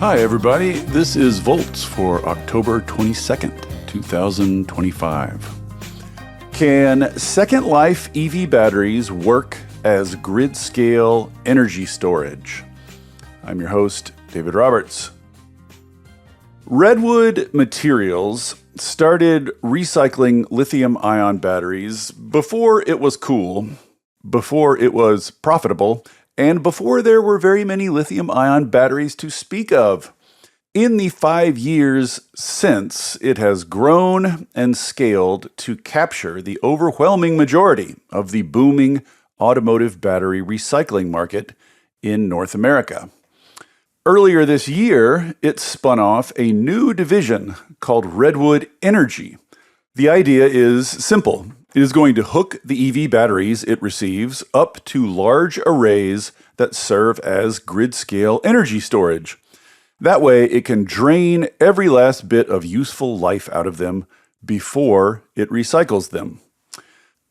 Hi, everybody. This is Volts for October 22nd, 2025. Can Second Life EV batteries work as grid-scale energy storage? I'm your host, David Roberts. Redwood Materials started recycling lithium-ion batteries before it was cool, before it was profitable, and before there were very many lithium-ion batteries to speak of. In the 5 years since, it has grown and scaled to capture the overwhelming majority of the booming automotive battery recycling market in North America. Earlier this year, it spun off a new division called Redwood Energy. The idea is simple. It is going to hook the EV batteries it receives up to large arrays that serve as grid-scale energy storage. That way, it can drain every last bit of useful life out of them before it recycles them.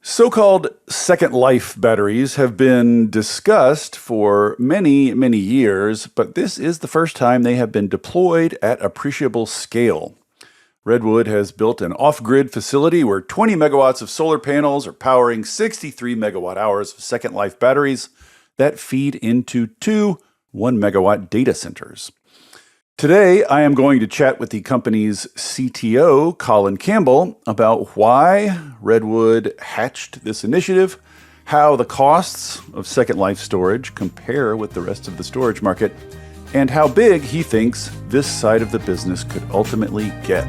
So-called Second Life batteries have been discussed for many, many years, but this is the first time they have been deployed at appreciable scale. Redwood has built an off-grid facility where 20 megawatts of solar panels are powering 63 megawatt hours of Second Life batteries that feed into two 1-megawatt data centers. Today, I am going to chat with the company's CTO, Colin Campbell, about why Redwood hatched this initiative, how the costs of Second Life storage compare with the rest of the storage market, and how big he thinks this side of the business could ultimately get.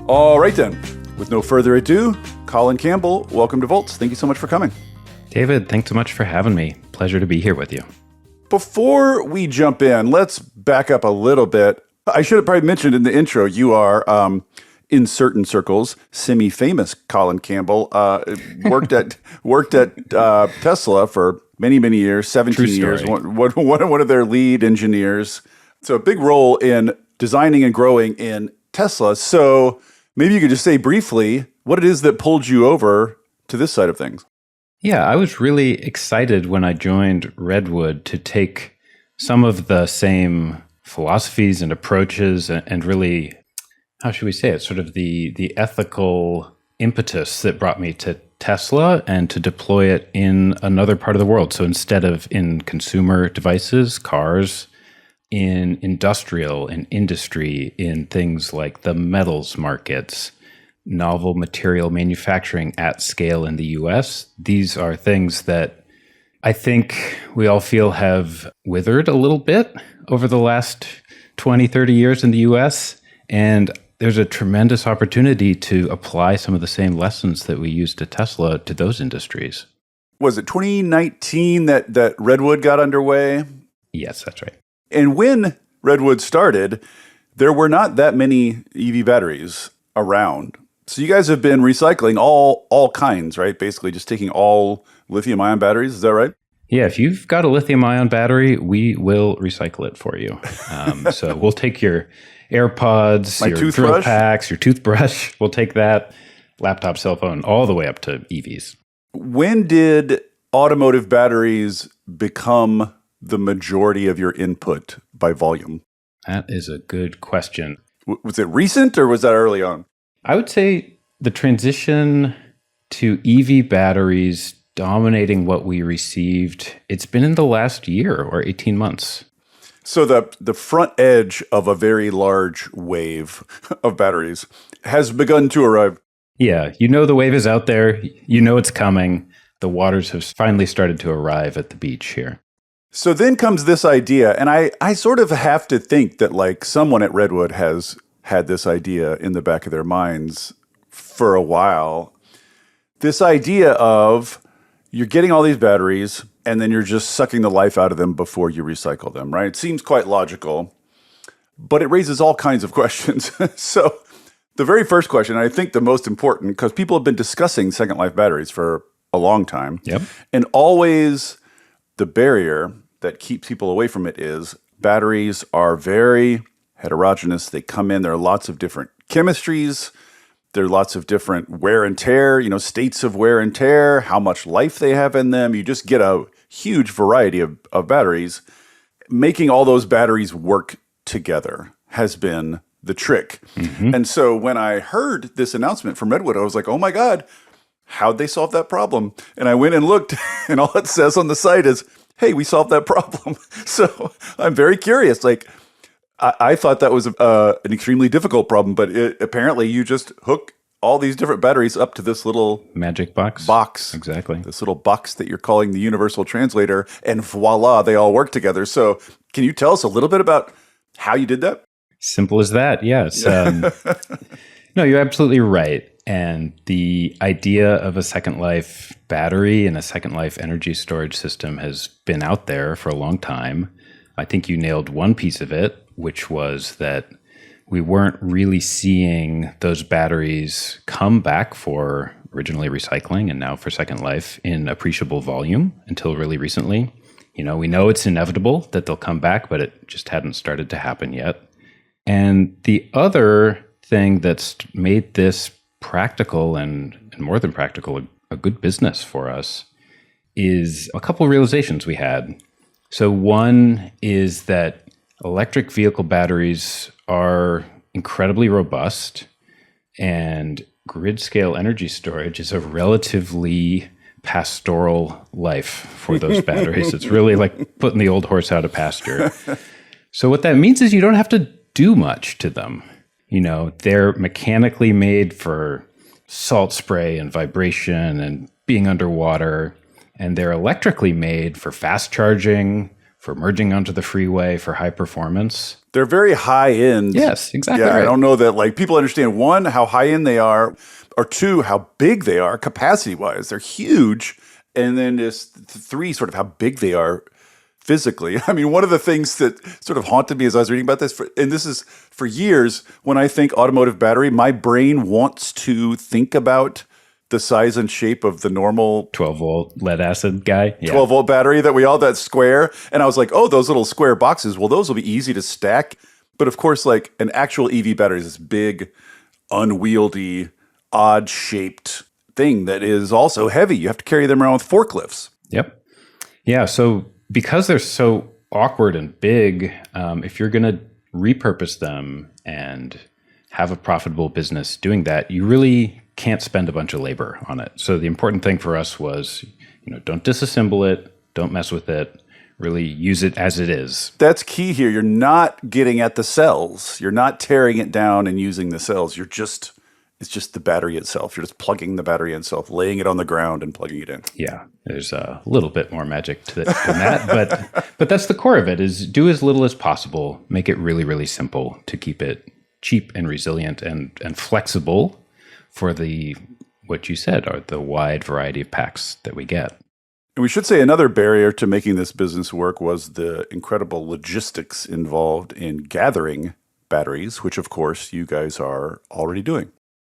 All right then, with no further ado, Colin Campbell, welcome to Volts. Thank you so much for coming. David, thanks so much for having me. Pleasure to be here with you. Before we jump in, let's back up a little bit. I should have probably mentioned in the intro, you are, in certain circles, semi-famous Colin Campbell, worked at Tesla for many, many years, 17 years, one of their lead engineers. So a big role in designing and growing in Tesla. So maybe you could just say briefly what it is that pulled you over to this side of things. Yeah, I was really excited when I joined Redwood to take some of the same philosophies and approaches and really, how should we say it, sort of the ethical impetus that brought me to Tesla and to deploy it in another part of the world. So instead of in consumer devices, cars, in industrial and industry, in things like the metals markets, novel material manufacturing at scale in the US. These are things that I think we all feel have withered a little bit over the last 20, 30 years in the US. And there's a tremendous opportunity to apply some of the same lessons that we used at Tesla to those industries. Was it 2019 that Redwood got underway? Yes, that's right. And when Redwood started, there were not that many EV batteries around. So you guys have been recycling all kinds, right? Basically just taking all lithium-ion batteries. Is that right? Yeah, if you've got a lithium-ion battery, we will recycle it for you. So we'll take your AirPods, your drill packs, your toothbrush. We'll take that, laptop, cell phone, all the way up to EVs. When did automotive batteries become the majority of your input by volume? That is a good question. Was it recent or was that early on? I would say the transition to EV batteries dominating what we received, it's been in the last year or 18 months. So the front edge of a very large wave of batteries has begun to arrive. Yeah, you know the wave is out there. You know it's coming. The waters have finally started to arrive at the beach here. So then comes this idea, and I sort of have to think that like someone at Redwood has had this idea in the back of their minds for a while. This idea of you're getting all these batteries, and then you're just sucking the life out of them before you recycle them, right? It seems quite logical, but it raises all kinds of questions. So the very first question, I think the most important, because people have been discussing Second Life batteries for a long time, and always the barrier that keeps people away from it is batteries are very heterogeneous. They come in, there are lots of different chemistries, There are lots of different wear and tear, states of wear and tear, how much life they have in them. You just get a huge variety of batteries. Making all those batteries work together has been the trick. And so when I heard this announcement from Redwood, I was like, oh my God, how'd they solve that problem? And I went and looked, and all it says on the site is, hey, we solved that problem. So I'm very curious. Like, I thought that was an extremely difficult problem, but apparently you just hook all these different batteries up to this little magic box. Exactly. This little box that you're calling the universal translator, and voila, they all work together. So can you tell us a little bit about how you did that? Simple as that, yes. No, you're absolutely right. And the idea of a second life battery and a second life energy storage system has been out there for a long time. I think you nailed one piece of it, which was that we weren't really seeing those batteries come back for originally recycling and now for second life in appreciable volume until really recently. We know it's inevitable that they'll come back, but it just hadn't started to happen yet. And the other thing that's made this practical and more than practical, a good business for us is a couple of realizations we had. So one is that electric vehicle batteries are incredibly robust, and grid scale energy storage is a relatively pastoral life for those batteries. It's really like putting the old horse out of pasture. So what that means is you don't have to do much to them. They're mechanically made for salt spray and vibration and being underwater, and they're electrically made for fast charging, for merging onto the freeway, for high performance. They're very high end. Yes, exactly. Yeah, right. I don't know that people understand, one, how high end they are, or two, how big they are capacity wise. They're huge. And then just three, sort of how big they are physically. I mean, one of the things that sort of haunted me as I was reading about this, and this is for years, when I think automotive battery, my brain wants to think about the size and shape of the normal 12-volt lead acid guy. 12-volt battery that square. And I was like, oh, those little square boxes, well, those will be easy to stack. But of course, like an actual EV battery is this big, unwieldy, odd-shaped thing that is also heavy. You have to carry them around with forklifts. Yep. Yeah, so because they're so awkward and big, if you're going to repurpose them and have a profitable business doing that, you really can't spend a bunch of labor on it. So the important thing for us was, don't disassemble it, don't mess with it, really use it as it is. That's key here. You're not getting at the cells. You're not tearing it down and using the cells. It's just the battery itself. You're just plugging the battery itself, laying it on the ground and plugging it in. Yeah, there's a little bit more magic to that, but that's the core of it, is do as little as possible, make it really, really simple to keep it cheap and resilient and flexible for what you said are the wide variety of packs that we get. And we should say another barrier to making this business work was the incredible logistics involved in gathering batteries, which of course you guys are already doing.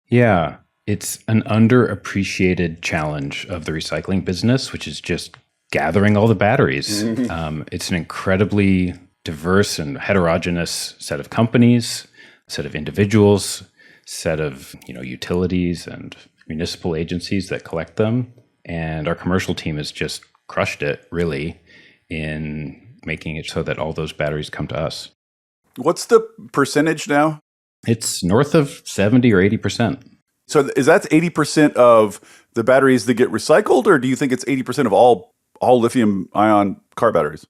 Yeah, it's an underappreciated challenge of the recycling business, which is just gathering all the batteries. It's an incredibly diverse and heterogeneous set of companies, set of individuals, set of utilities and municipal agencies that collect them. And our commercial team has just crushed it, really, in making it so that all those batteries come to us. What's the percentage now? It's north of 70 or 80%. So is that 80% of the batteries that get recycled, or do you think it's 80% of all lithium-ion car batteries?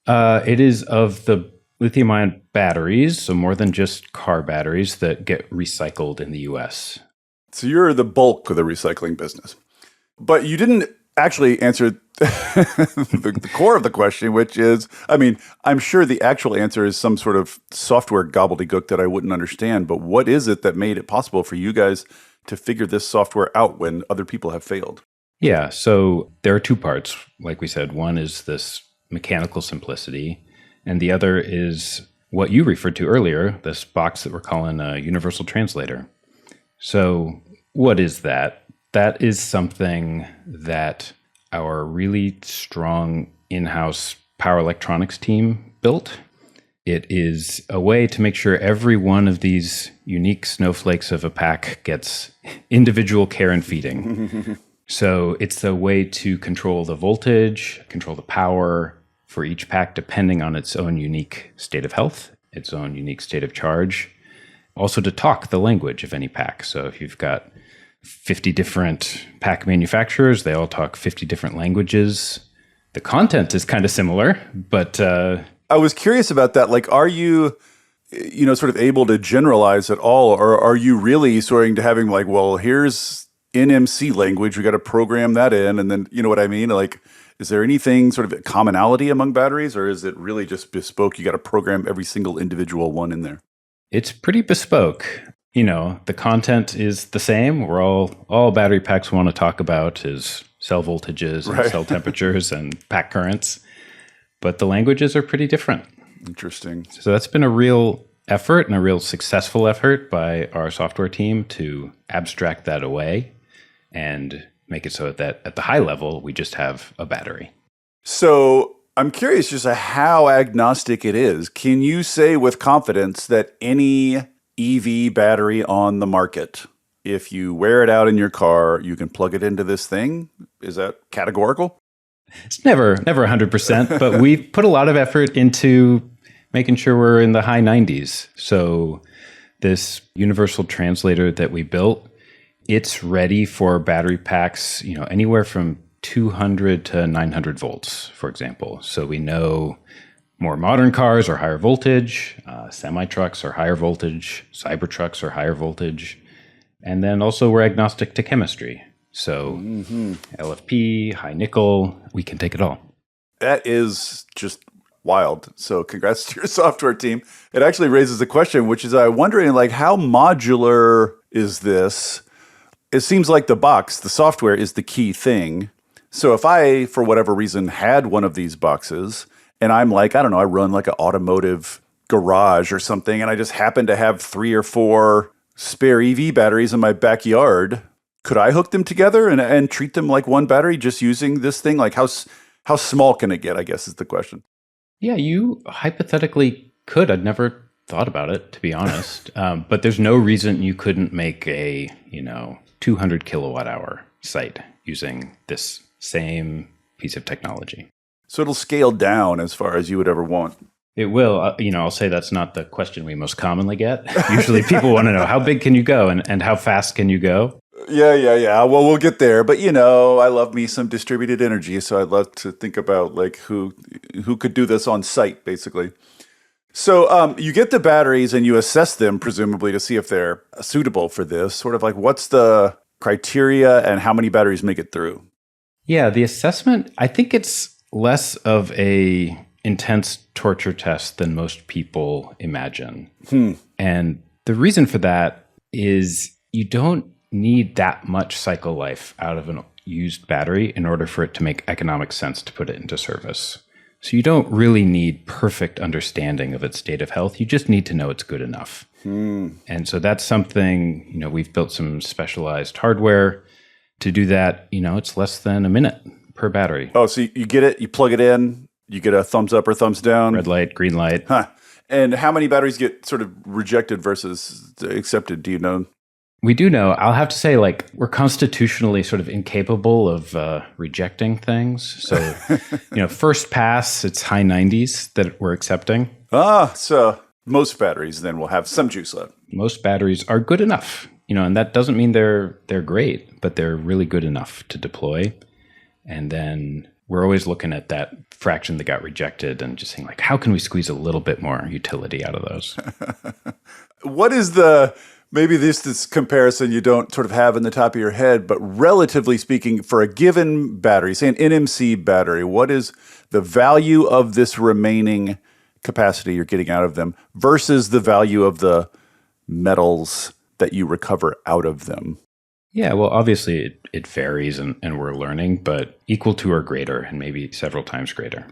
It is of the lithium-ion batteries, so more than just car batteries that get recycled in the U.S. So you're the bulk of the recycling business. But you didn't actually answer the core of the question, which is, I'm sure the actual answer is some sort of software gobbledygook that I wouldn't understand, but what is it that made it possible for you guys to figure this software out when other people have failed? Yeah, so there are two parts. Like we said, one is this mechanical simplicity, and the other is what you referred to earlier, this box that we're calling a universal translator. So what is that? That is something that our really strong in-house power electronics team built. It is a way to make sure every one of these unique snowflakes of a pack gets individual care and feeding. So it's a way to control the voltage, control the power for each pack depending on its own unique state of health, its own unique state of charge. Also to talk the language of any pack. So if you've got 50 different pack manufacturers, they all talk 50 different languages. The content is kind of similar, but... I was curious about that. Like, are you, sort of able to generalize at all? Or are you really starting to having like, well, here's NMC language, we got to program that in. And then, you know what I mean? Like, is there anything sort of commonality among batteries, or is it really just bespoke? You got to program every single individual one in there. It's pretty bespoke. The content is the same. We're all battery packs want to talk about is cell voltages and cell temperatures and pack currents. But the languages are pretty different. Interesting. So that's been a real effort and a real successful effort by our software team to abstract that away and make it so that at the high level, we just have a battery. So I'm curious just how agnostic it is. Can you say with confidence that any EV battery on the market, if you wear it out in your car, you can plug it into this thing? Is that categorical? It's never 100%, but we've put a lot of effort into making sure we're in the high 90s. So this universal translator that we built, it's ready for battery packs, anywhere from 200 to 900 volts, for example. So we know more modern cars are higher voltage, semi-trucks are higher voltage, Cybertrucks are higher voltage. And then also we're agnostic to chemistry. So LFP, high nickel, we can take it all. That is just wild. So congrats to your software team. It actually raises a question, which is I'm wondering, like, how modular is this? It seems like the software is the key thing. So if I, for whatever reason, had one of these boxes and I'm like, I don't know, I run like an automotive garage or something, and I just happen to have 3 or 4 spare EV batteries in my backyard, could I hook them together and treat them like one battery just using this thing? Like how small can it get, I guess is the question. Yeah, you hypothetically could. I'd never thought about it, to be honest. But there's no reason you couldn't make a, 200 kilowatt hour site using this same piece of technology. So it'll scale down as far as you would ever want. It will. I'll say that's not the question we most commonly get. Usually people want to know how big can you go and how fast can you go? Yeah. Well, we'll get there. But, I love me some distributed energy. So I'd love to think about like who could do this on site, basically. So you get the batteries and you assess them, presumably, to see if they're suitable for this. Sort of like what's the criteria and how many batteries make it through? Yeah, the assessment, I think it's less of a intense torture test than most people imagine. And the reason for that is you don't need that much cycle life out of a used battery in order for it to make economic sense to put it into service. So you don't really need perfect understanding of its state of health. You just need to know it's good enough. And so that's something, we've built some specialized hardware to do that. It's less than a minute per battery. Oh, so you get it, you plug it in, you get a thumbs up or thumbs down. Red light, green light. And how many batteries get sort of rejected versus accepted? Do you know? We do know. I'll have to say, we're constitutionally sort of incapable of rejecting things. So, first pass, it's high 90s that we're accepting. So most batteries then will have some juice left. Most batteries are good enough, and that doesn't mean they're great, but they're really good enough to deploy. And then we're always looking at that fraction that got rejected and just saying, how can we squeeze a little bit more utility out of those? What is maybe this comparison you don't sort of have in the top of your head, but relatively speaking, for a given battery, say an NMC battery, what is the value of this remaining capacity you're getting out of them versus the value of the metals that you recover out of them? Yeah, well, obviously it varies and we're learning, but equal to or greater, and maybe several times greater.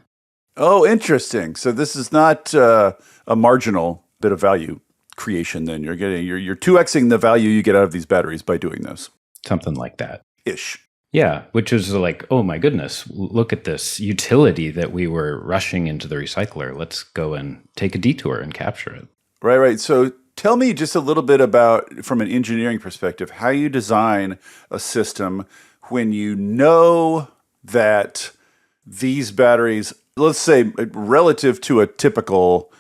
Oh, interesting. So this is not a marginal bit of value creation then. You're 2xing the value you get out of these batteries by doing this. Something like that. Ish. Yeah, which was like, oh my goodness, look at this utility that we were rushing into the recycler. Let's go and take a detour and capture it. Right, right. So tell me just a little bit about, from an engineering perspective, how you design a system when you know that these batteries, let's say relative to a typical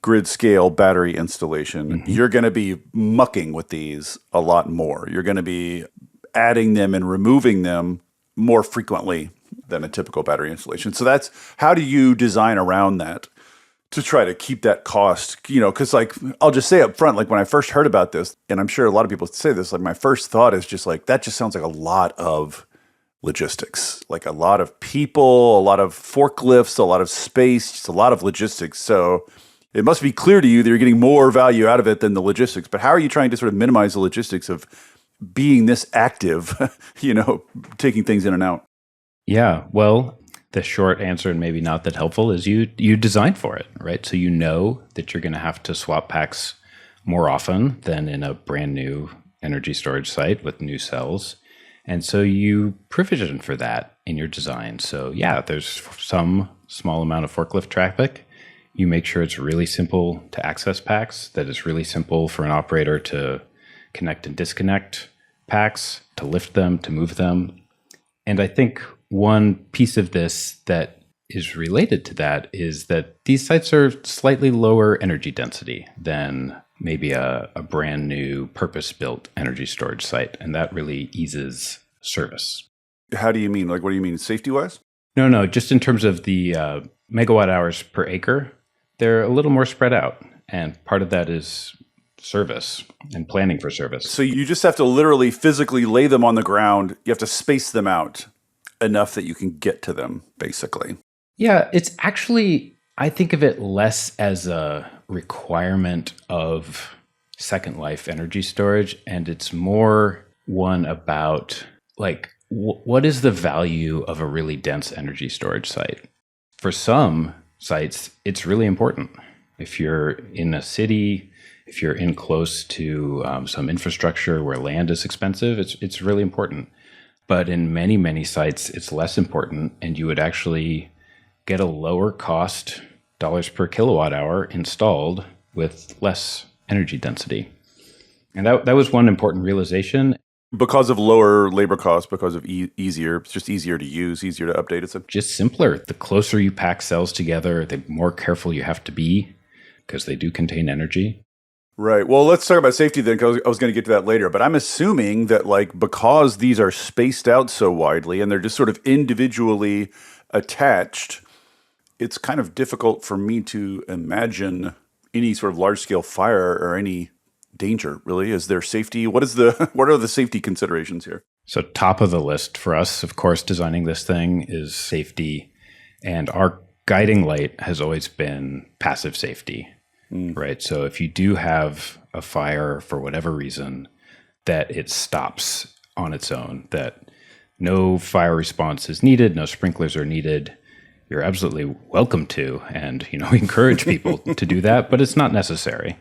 grid scale battery installation, you're going to be mucking with these a lot more. You're going to be adding them and removing them more frequently than a typical battery installation. So that's, how do you design around that to try to keep that cost, because like, I'll just say up front, like when I first heard about this, and I'm sure a lot of people say this, like my first thought is just like, that just sounds like a lot of logistics, like a lot of people, a lot of forklifts, a lot of space, just a lot of logistics. So it must be clear to you that you're getting more value out of it than the logistics. But how are you trying to sort of minimize the logistics of being this active, taking things in and out? Yeah, well, the short answer, and maybe not that helpful, is you design for it, right? So you know that you're going to have to swap packs more often than in a brand new energy storage site with new cells. And so you provision for that in your design. So yeah, there's some small amount of forklift traffic. You make sure it's really simple to access packs, that it's really simple for an operator to connect and disconnect packs, to lift them, to move them. And I think one piece of this that is related to that is that these sites are slightly lower energy density than maybe a brand new purpose-built energy storage site. And that really eases service. How do you mean? Like, what do you mean, safety-wise? No, just in terms of the megawatt hours per acre, they're a little more spread out. And part of that is service and planning for service. So you just have to literally physically lay them on the ground. You have to space them out enough that you can get to them, basically. Yeah, it's actually, I think of it less as a requirement of Second Life energy storage, and it's more one about like, what is the value of a really dense energy storage site? For some sites, it's really important. If you're in a city, if you're in close to some infrastructure where land is expensive, it's really important. But in many, many sites, it's less important, and you would actually get a lower cost dollars per kilowatt hour installed with less energy density. And that was one important realization. Because of lower labor costs, because of easier, it's just easier to use, easier to update. It's just simpler. The closer you pack cells together, the more careful you have to be because they do contain energy. Right. Well, let's talk about safety then, because I was going to get to that later. But I'm assuming that, like, because these are spaced out so widely and they're just sort of individually attached, it's kind of difficult for me to imagine any sort of large-scale fire or any danger, really. Is there safety? What are the safety considerations here? So top of the list for us, of course, designing this thing is safety. And our guiding light has always been passive safety. Right. So if you do have a fire for whatever reason, that it stops on its own, that no fire response is needed, no sprinklers are needed, you're absolutely welcome to. And, we encourage people to do that, but it's not necessary.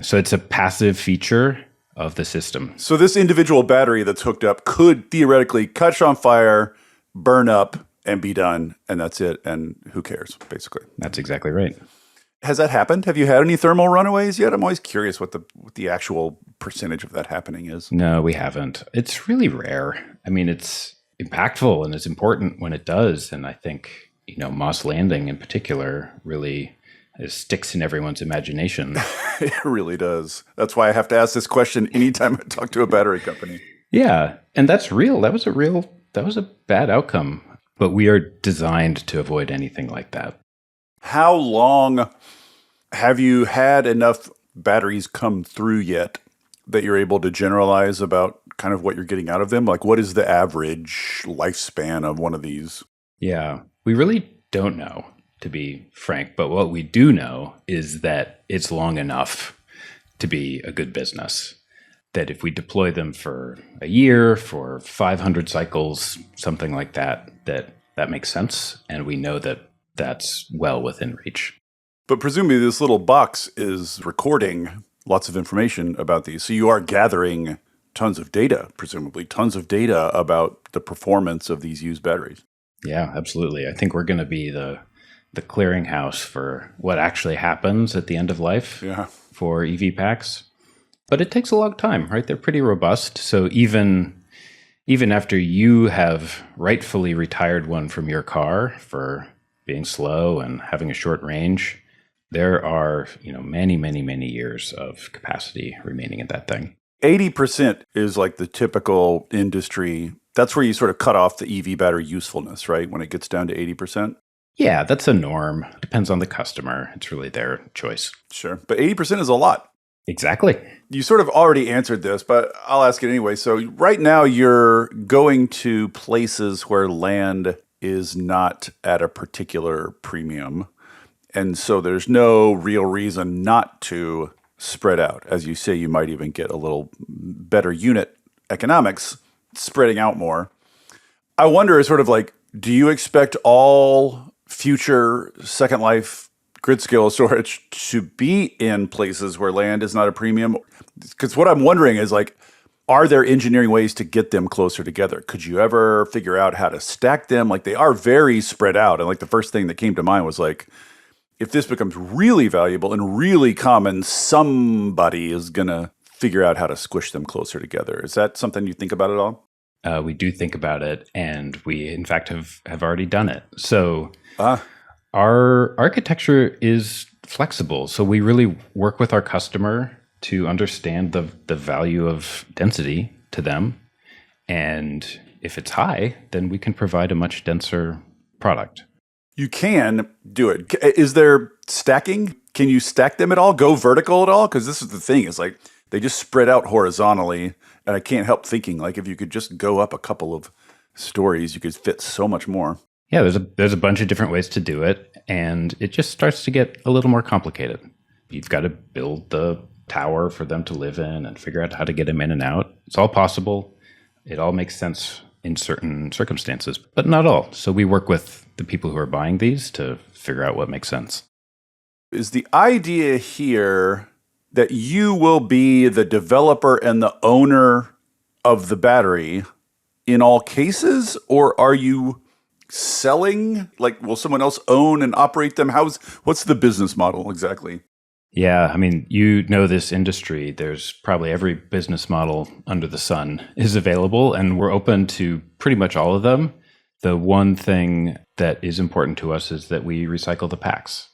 So it's a passive feature of the system. So this individual battery that's hooked up could theoretically catch on fire, burn up, and be done. And that's it. And who cares, basically. That's exactly right. Has that happened? Have you had any thermal runaways yet? I'm always curious what the actual percentage of that happening is. No, we haven't. It's really rare. I mean, it's impactful and it's important when it does. And I think, Moss Landing in particular really sticks in everyone's imagination. It really does. That's why I have to ask this question anytime I talk to a battery company. Yeah. And that's real. That was a bad outcome. But we are designed to avoid anything like that. How long have you had enough batteries come through yet that you're able to generalize about kind of what you're getting out of them? Like, what is the average lifespan of one of these? Yeah, we really don't know, to be frank. But what we do know is that it's long enough to be a good business. That if we deploy them for a year, for 500 cycles, something like that, that makes sense. And we know that that's well within reach. But presumably this little box is recording lots of information about these. So you are gathering tons of data, presumably tons of data about the performance of these used batteries. Yeah, absolutely. I think we're going to be the clearinghouse for what actually happens at the end of life for EV packs. But it takes a long time, right? They're pretty robust. So even after you have rightfully retired one from your car for being slow and having a short range, there are, many, many, many years of capacity remaining in that thing. 80% is like the typical industry. That's where you sort of cut off the EV battery usefulness, right? When it gets down to 80%. Yeah, that's a norm. Depends on the customer. It's really their choice. Sure. But 80% is a lot. Exactly. You sort of already answered this, but I'll ask it anyway. So right now you're going to places where land is not at a particular premium. And so there's no real reason not to spread out. As you say, you might even get a little better unit economics spreading out more. I wonder, sort of like, do you expect all future Second Life grid scale storage to be in places where land is not a premium? Because what I'm wondering is, like, are there engineering ways to get them closer together? Could you ever figure out how to stack them? Like, they are very spread out. And like the first thing that came to mind was like, if this becomes really valuable and really common, somebody is going to figure out how to squish them closer together. Is that something you think about at all? We do think about it, and we, in fact, have already done it. So our architecture is flexible. So we really work with our customer to understand the value of density to them. And if it's high, then we can provide a much denser product. You can do it. Is there stacking? Can you stack them at all? Go vertical at all? Because this is the thing. It's like they just spread out horizontally. And I can't help thinking, like, if you could just go up a couple of stories, you could fit so much more. Yeah, there's a bunch of different ways to do it. And it just starts to get a little more complicated. You've got to build the tower for them to live in and figure out how to get them in and out. It's all possible. It all makes sense in certain circumstances, but not all. So we work with the people who are buying these to figure out what makes sense. Is the idea here that you will be the developer and the owner of the battery in all cases? Or are you selling? Like, will someone else own and operate them? What's the business model exactly? Yeah, I mean, this industry, there's probably every business model under the sun is available, and we're open to pretty much all of them. The one thing that is important to us is that we recycle the packs.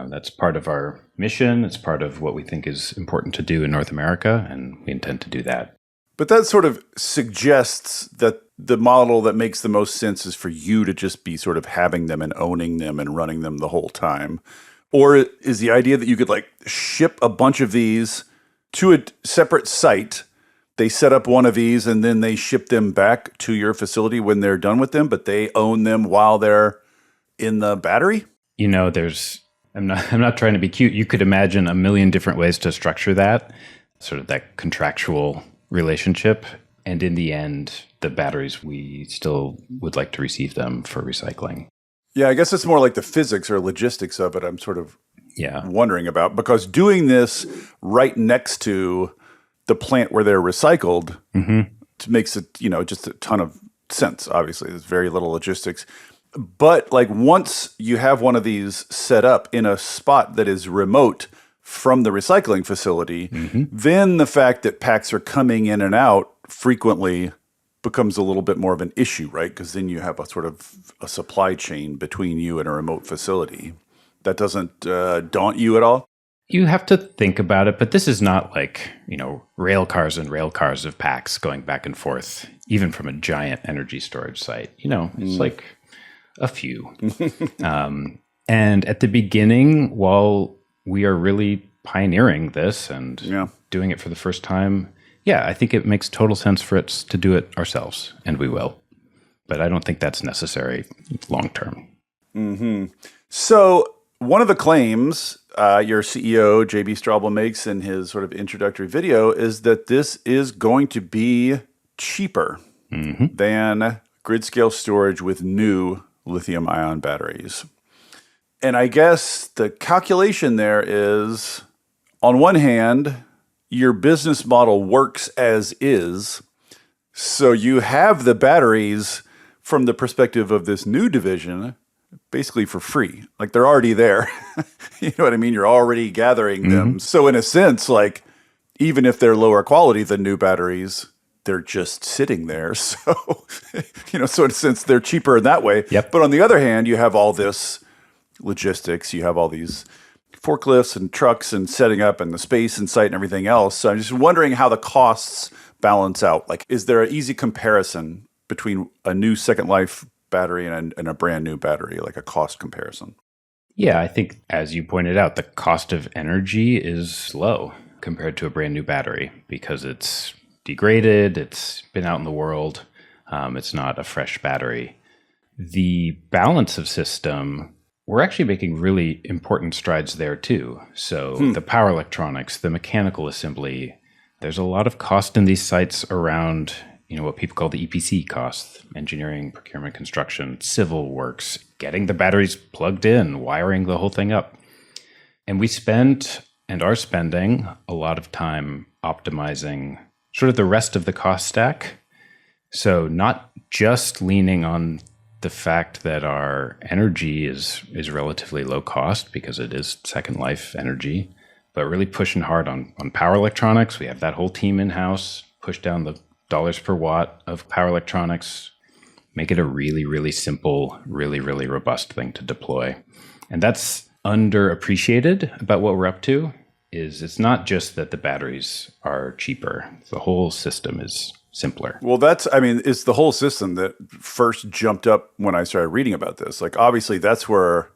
That's part of our mission. It's part of what we think is important to do in North America, and we intend to do that. But that sort of suggests that the model that makes the most sense is for you to just be sort of having them and owning them and running them the whole time. Or is the idea that you could like ship a bunch of these to a separate site, they set up one of these, and then they ship them back to your facility when they're done with them, but they own them while they're in the battery? I'm not trying to be cute. You could imagine a million different ways to structure that, sort of that contractual relationship. And in the end, the batteries, we still would like to receive them for recycling. Yeah, I guess it's more like the physics or logistics of it I'm sort of wondering about, because doing this right next to the plant where they're recycled makes it, just a ton of sense. Obviously, there's very little logistics. But like once you have one of these set up in a spot that is remote from the recycling facility, then the fact that packs are coming in and out frequently becomes a little bit more of an issue, right? Because then you have a sort of a supply chain between you and a remote facility. That doesn't daunt you at all? You have to think about it, but this is not like, rail cars and rail cars of packs going back and forth, even from a giant energy storage site. It's like a few. And at the beginning, while we are really pioneering this and doing it for the first time, I think it makes total sense for us to do it ourselves, and we will. But I don't think that's necessary long term. So one of the claims your CEO, JB Straubel, makes in his sort of introductory video is that this is going to be cheaper than grid-scale storage with new lithium-ion batteries. And I guess the calculation there is, on one hand, your business model works as is. So you have the batteries from the perspective of this new division basically for free. Like they're already there. You know what I mean? You're already gathering them. So in a sense, like even if they're lower quality than new batteries, they're just sitting there. So, so in a sense, they're cheaper in that way. Yep. But on the other hand, you have all this logistics. You have all these forklifts and trucks and setting up and the space and site and everything else. So I'm just wondering how the costs balance out. Like, is there an easy comparison between a new Second Life battery and a brand new battery, like a cost comparison? Yeah, I think as you pointed out, the cost of energy is low compared to a brand new battery because it's degraded, it's been out in the world, it's not a fresh battery. The balance of system, we're actually making really important strides there too. So the power electronics, the mechanical assembly, there's a lot of cost in these sites around, what people call the EPC costs, engineering, procurement, construction, civil works, getting the batteries plugged in, wiring the whole thing up. And we spend and are spending a lot of time optimizing sort of the rest of the cost stack. So not just leaning on the fact that our energy is relatively low cost because it is Second Life energy, but really pushing hard on power electronics. We have that whole team in-house, push down the dollars per watt of power electronics, make it a really, really simple, really, really robust thing to deploy. And that's underappreciated about what we're up to. Is it's not just that the batteries are cheaper. The whole system is simpler. Well, it's the whole system that first jumped up when I started reading about this. Like, obviously, that's where,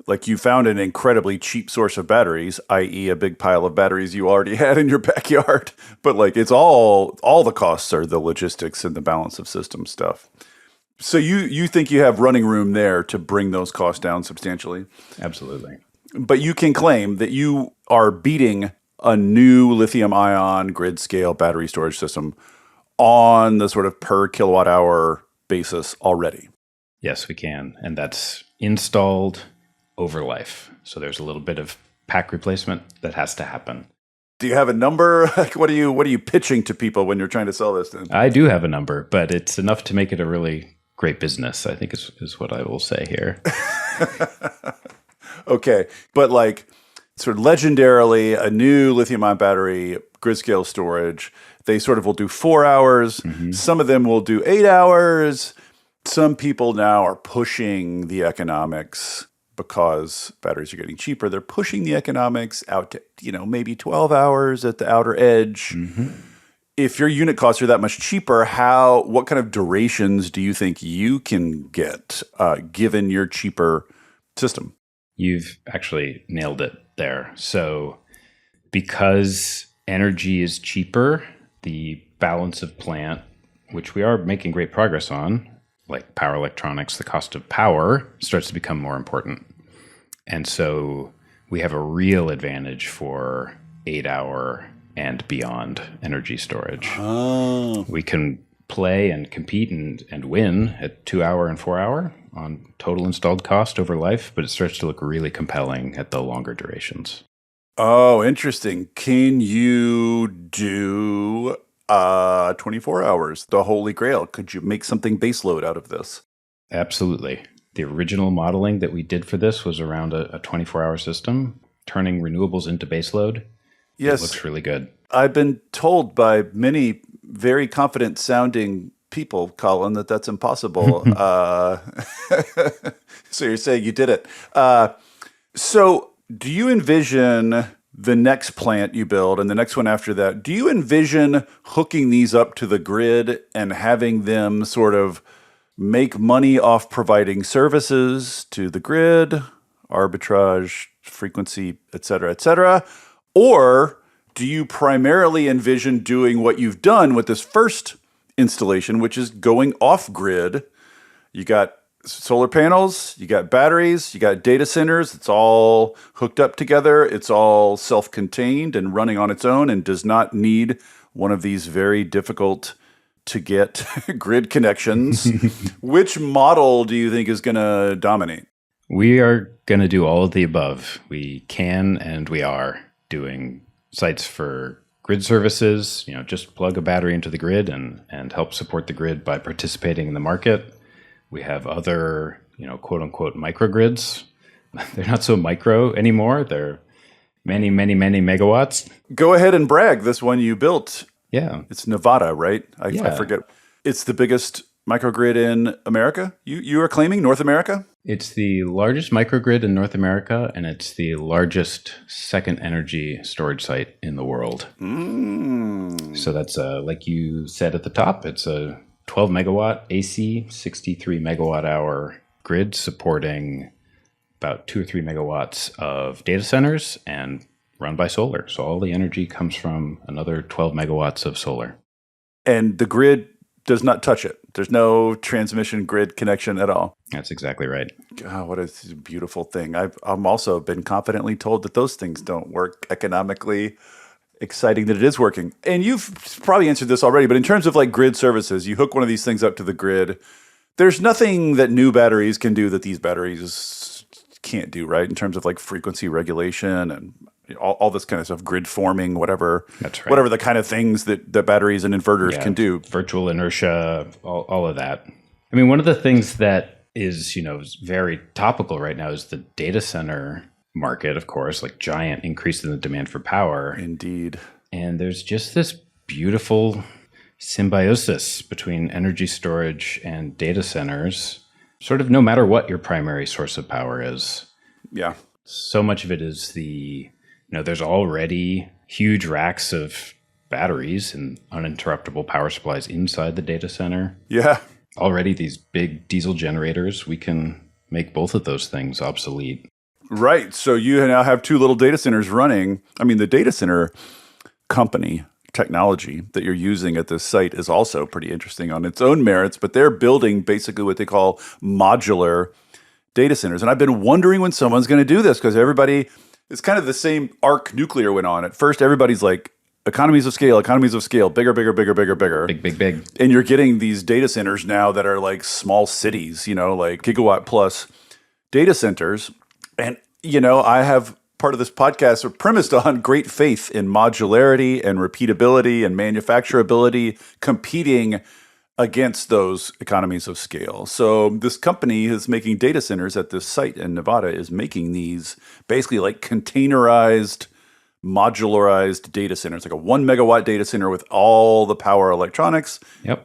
like, you found an incredibly cheap source of batteries, i.e. a big pile of batteries you already had in your backyard. But, like, it's all the costs are the logistics and the balance of system stuff. So you think you have running room there to bring those costs down substantially? Absolutely. But you can claim that you are beating a new lithium-ion grid-scale battery storage system on the sort of per kilowatt-hour basis already. Yes, we can. And that's installed over life. So there's a little bit of pack replacement that has to happen. Do you have a number? Like, what are you pitching to people when you're trying to sell this then? I do have a number, but it's enough to make it a really great business, I think is what I will say here. Okay. But like sort of legendarily, a new lithium-ion battery, grid scale storage, they sort of will do 4 hours. Some of them will do 8 hours. Some people now are pushing the economics because batteries are getting cheaper. They're pushing the economics out to, maybe 12 hours at the outer edge. If your unit costs are that much cheaper, what kind of durations do you think you can get given your cheaper system? You've actually nailed it there. So because energy is cheaper, the balance of plant, which we are making great progress on, like power electronics, the cost of power starts to become more important. And so we have a real advantage for 8-hour and beyond energy storage. Oh. We can play and compete and win at 2-hour and 4-hour on total installed cost over life, but it starts to look really compelling at the longer durations. Oh, interesting. Can you do 24 hours, the holy grail? Could you make something baseload out of this? Absolutely. The original modeling that we did for this was around a 24-hour system, turning renewables into baseload. Yes. It looks really good. I've been told by many very confident sounding people, Colin, that's impossible. So you're saying you did it. So do you envision the next plant you build and the next one after that, do you envision hooking these up to the grid and having them sort of make money off providing services to the grid, arbitrage, frequency, et cetera, et cetera? Or do you primarily envision doing what you've done with this first installation, which is going off grid? You got solar panels, you got batteries, you got data centers. It's all hooked up together. It's all self-contained and running on its own and does not need one of these very difficult to get grid connections. Which model do you think is going to dominate? We are going to do all of the above. We can and we are doing sites for grid services, just plug a battery into the grid and help support the grid by participating in the market. We have other, quote unquote, microgrids. They're not so micro anymore. They're many, many, many megawatts. Go ahead and brag. This one you built. Yeah. It's Nevada, right? I Yeah. forget. It's the biggest microgrid in America? You are claiming North America? It's the largest microgrid in North America, and it's the largest second energy storage site in the world. So that's, like you said at the top, it's a 12 megawatt AC, 63 megawatt hour grid supporting about 2 or 3 megawatts of data centers and run by solar. So all the energy comes from another 12 megawatts of solar. And the grid does not touch it. There's no transmission grid connection at all. That's exactly right. God, what a beautiful thing. I'm also been confidently told that those things don't work economically. Exciting that it is working. And you've probably answered this already, but in terms of like grid services, you hook one of these things up to the grid. There's nothing that new batteries can do that these batteries can't do, right? In terms of like frequency regulation and all this kind of stuff, grid forming, whatever. That's right. Whatever the kind of things that batteries and inverters can do. Virtual inertia, all of that. I mean, one of the things that is, very topical right now is the data center market, of course, like giant increase in the demand for power. Indeed. And there's just this beautiful symbiosis between energy storage and data centers, sort of no matter what your primary source of power is. Yeah. So much of it is there's already huge racks of batteries and uninterruptible power supplies inside the data center. Yeah. Already these big diesel generators, we can make both of those things obsolete. Right. So you now have 2 little data centers running. I mean, the data center company technology that you're using at this site is also pretty interesting on its own merits, but they're building basically what they call modular data centers. And I've been wondering when someone's going to do this because it's kind of the same arc nuclear went on. At first, everybody's like, economies of scale, bigger, bigger, bigger, bigger, bigger. Big. And you're getting these data centers now that are like small cities, like gigawatt plus data centers. And, I have part of this podcast premised on great faith in modularity and repeatability and manufacturability competing against those economies of scale. So this company is making data centers at this site in Nevada is making these basically like containerized, modularized data centers, like a 1 megawatt data center with all the power electronics,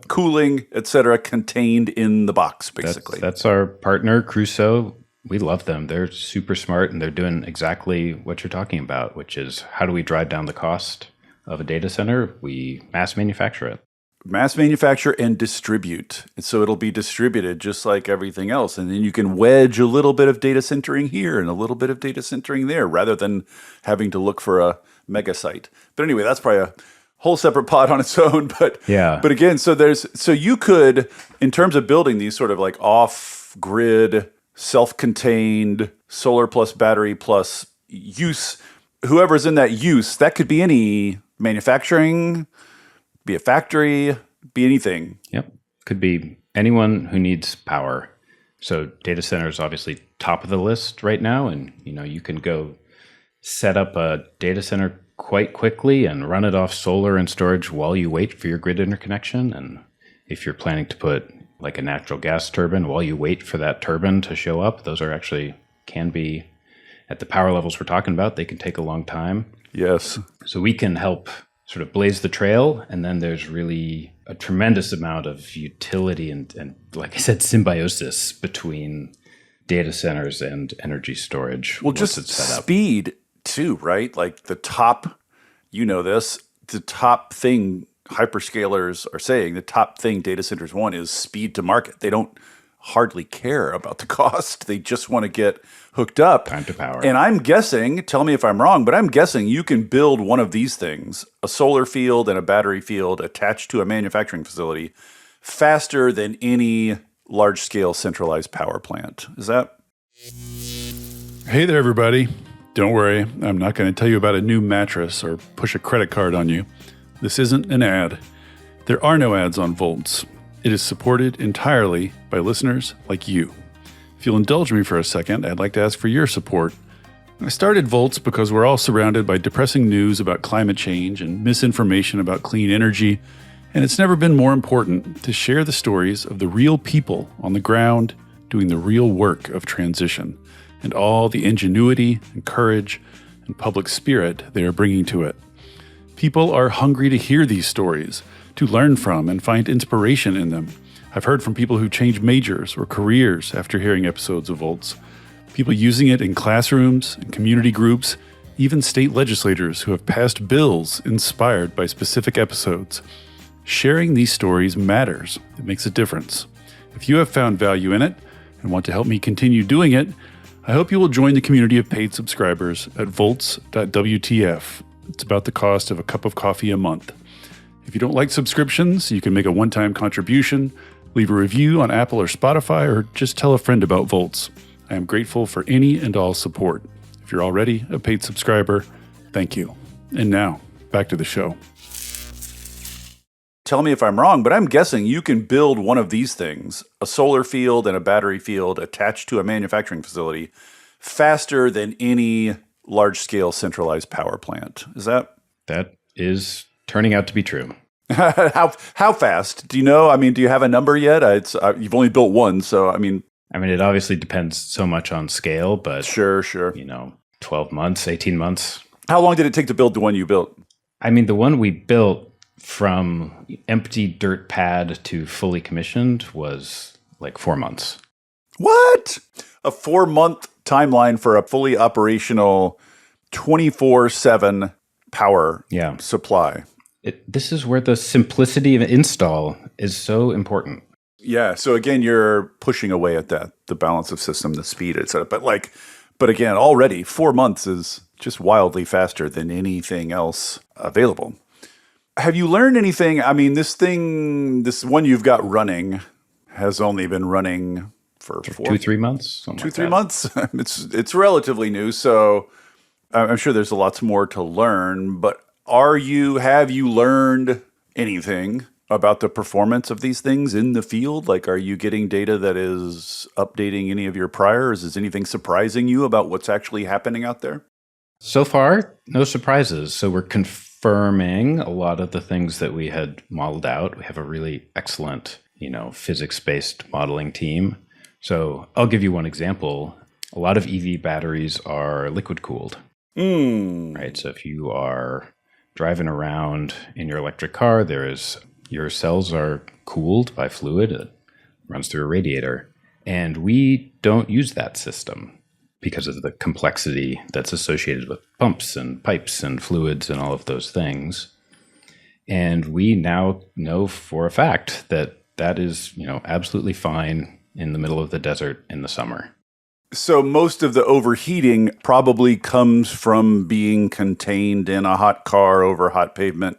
cooling, et cetera, contained in the box, basically. That's our partner, Crusoe. We love them. They're super smart, and they're doing exactly what you're talking about, which is how do we drive down the cost of a data center? We mass manufacture it. Mass manufacture and distribute. And so it'll be distributed just like everything else. And then you can wedge a little bit of data centering here and a little bit of data centering there rather than having to look for a mega site. But anyway, that's probably a whole separate pod on its own. But again, so you could, in terms of building these sort of like off-grid, self-contained, solar plus battery plus use, whoever's in that use, that could be any manufacturing, be a factory, be anything. Yep. Could be anyone who needs power. So data center is obviously top of the list right now. And, you can go set up a data center quite quickly and run it off solar and storage while you wait for your grid interconnection. And if you're planning to put like a natural gas turbine while you wait for that turbine to show up, those are actually can be at the power levels we're talking about. They can take a long time. Yes. So we can help sort of blaze the trail. And then there's really a tremendous amount of utility and like I said, symbiosis between data centers and energy storage. Well, just speed too, right? Like the top thing hyperscalers are saying, the top thing data centers want is speed to market. They don't hardly care about the cost. They just want to get hooked up. Time to power. And I'm guessing, tell me if I'm wrong, but I'm guessing you can build one of these things, a solar field and a battery field attached to a manufacturing facility faster than any large-scale centralized power plant. Is that? Hey there, everybody. Don't worry. I'm not going to tell you about a new mattress or push a credit card on you. This isn't an ad. There are no ads on Volts. It is supported entirely by listeners like you. If you'll indulge me for a second, I'd like to ask for your support. I started Volts because we're all surrounded by depressing news about climate change and misinformation about clean energy, and it's never been more important to share the stories of the real people on the ground doing the real work of transition and all the ingenuity and courage and public spirit they are bringing to it. People are hungry to hear these stories, to learn from and find inspiration in them. I've heard from people who changed majors or careers after hearing episodes of Volts. People using it in classrooms and community groups, even state legislators who have passed bills inspired by specific episodes. Sharing these stories matters. It makes a difference. If you have found value in it and want to help me continue doing it, I hope you will join the community of paid subscribers at volts.wtf. It's about the cost of a cup of coffee a month. If you don't like subscriptions, you can make a one-time contribution, leave a review on Apple or Spotify, or just tell a friend about Volts. I am grateful for any and all support. If you're already a paid subscriber, thank you. And now, back to the show. Tell me if I'm wrong, but I'm guessing you can build one of these things, a solar field and a battery field attached to a manufacturing facility, faster than any large-scale centralized power plant. Is that? That is turning out to be true. How fast? Do you know? I mean, do you have a number yet? You've only built one, so I mean, it obviously depends so much on scale, but sure. 12 months, 18 months. How long did it take to build the one you built? The one we built from empty dirt pad to fully commissioned was like 4 months. What? A 4-month timeline for a fully operational 24/7 power supply. This is where the simplicity of install is so important. Yeah. So again, you're pushing away at that, the balance of system, the speed, et cetera. But again, already 4 months is just wildly faster than anything else available. Have you learned anything? I mean, this one you've got running has only been running for 2-3 months. 2-3 months. It's relatively new, so I'm sure there's lots more to learn. But have you learned anything about the performance of these things in the field? Like, are you getting data that is updating any of your priors? Is anything surprising you about what's actually happening out there? So far, no surprises. So we're confirming a lot of the things that we had modeled out. We have a really excellent, physics-based modeling team. So I'll give you one example. A lot of EV batteries are liquid cooled. Right. So if you are driving around in your electric car, your cells are cooled by fluid. It runs through a radiator. And we don't use that system because of the complexity that's associated with pumps and pipes and fluids and all of those things. And we now know for a fact that is, absolutely fine in the middle of the desert in the summer. So most of the overheating probably comes from being contained in a hot car over hot pavement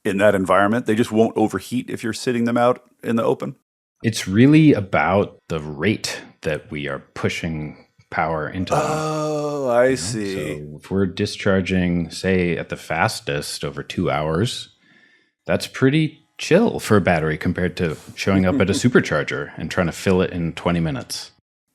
in that environment. They just won't overheat if you're sitting them out in the open? It's really about the rate that we are pushing power into them. Oh, I see. So if we're discharging, say, at the fastest over 2 hours, that's pretty chill for a battery compared to showing up at a supercharger and trying to fill it in 20 minutes.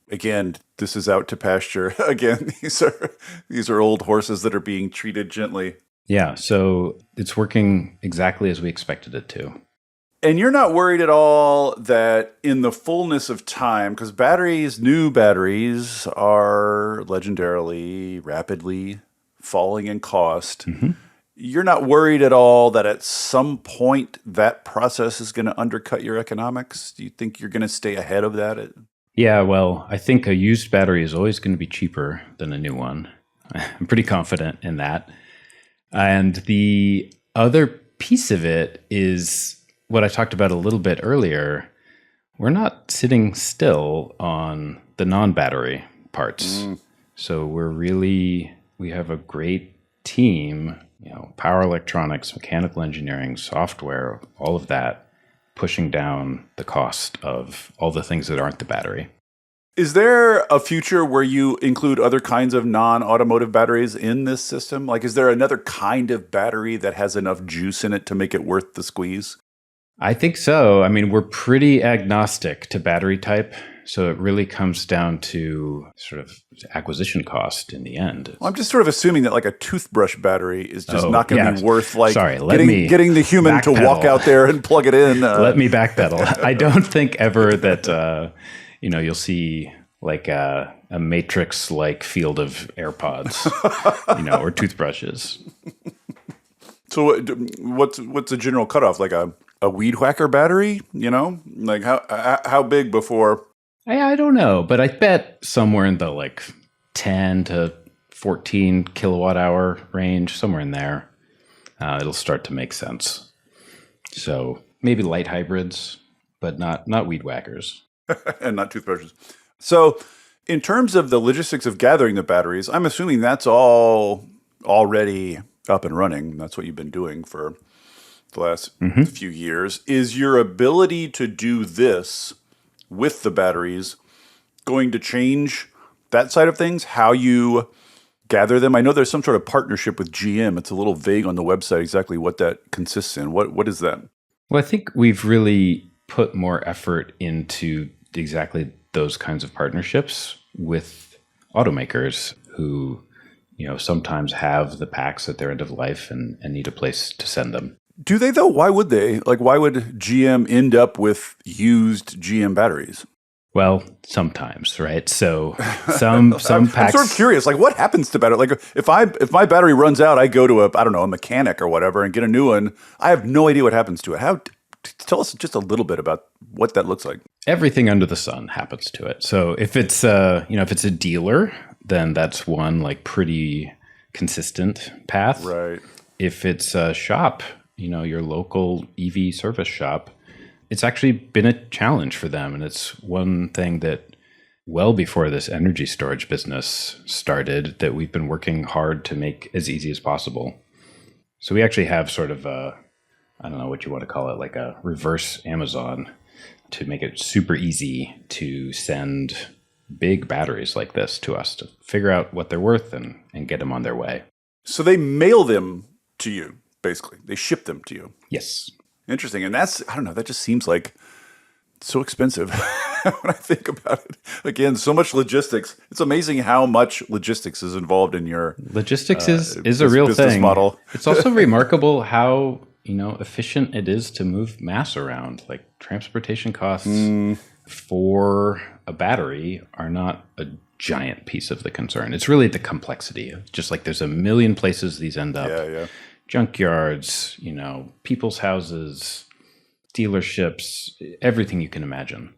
Again, this is out to pasture. Again, these are old horses that are being treated gently. Yeah, so it's working exactly as we expected it to. And you're not worried at all that in the fullness of time, because new batteries are legendarily, rapidly falling in cost. Mm-hmm. You're not worried at all that at some point that process is going to undercut your economics? Do you think you're going to stay ahead of that? Yeah, well, I think a used battery is always going to be cheaper than a new one. I'm pretty confident in that. And the other piece of it is what I talked about a little bit earlier. We're not sitting still on the non-battery parts. So we have a great team, power electronics, mechanical engineering, software, all of that, pushing down the cost of all the things that aren't the battery. Is there a future where you include other kinds of non-automotive batteries in this system? Like, is there another kind of battery that has enough juice in it to make it worth the squeeze? I think so. We're pretty agnostic to battery type. So it really comes down to sort of acquisition cost in the end. Well, I'm just sort of assuming that like a toothbrush battery is just not going to be worth like getting the human to walk out there and plug it in. Let me backpedal. I don't think ever that you'll see like a Matrix-like field of AirPods, or toothbrushes. So what's a general cutoff? Like a weed whacker battery? Like how big before? I don't know, but I bet somewhere in the like 10 to 14 kilowatt hour range, somewhere in there, it'll start to make sense. So maybe light hybrids, but not weed whackers. And not toothbrushes. So in terms of the logistics of gathering the batteries, I'm assuming that's all already up and running. That's what you've been doing for the last few years. Is your ability to do this with the batteries going to change that side of things, how you gather them? I know there's some sort of partnership with GM. It's a little vague on the website exactly what that consists in. What is that? Well, I think we've really put more effort into exactly those kinds of partnerships with automakers who, sometimes have the packs at their end of life and need a place to send them. Do they though? Why would they? Like, why would GM end up with used GM batteries? Well, sometimes, right? So some packs. I'm sort of curious. Like, what happens to battery? Like, if my battery runs out, I go to a mechanic or whatever and get a new one. I have no idea what happens to it. Tell us just a little bit about what that looks like. Everything under the sun happens to it. So if it's if it's a dealer, then that's one like pretty consistent path. Right. If it's a shop, your local EV service shop, it's actually been a challenge for them. And it's one thing that well before this energy storage business started that we've been working hard to make as easy as possible. So we actually have sort of I don't know what you want to call it, like a reverse Amazon to make it super easy to send big batteries like this to us to figure out what they're worth and get them on their way. So they mail them to you, basically. They ship them to you. Yes. Interesting. And that just seems like so expensive when I think about it. Again, so much logistics. It's amazing how much logistics is involved in your logistics is a real business thing. Model. It's also remarkable how efficient it is to move mass around. Like transportation costs for a battery are not a giant piece of the concern. It's really the complexity. Just like there's a million places these end up. Yeah. Junkyards, people's houses, dealerships, everything you can imagine.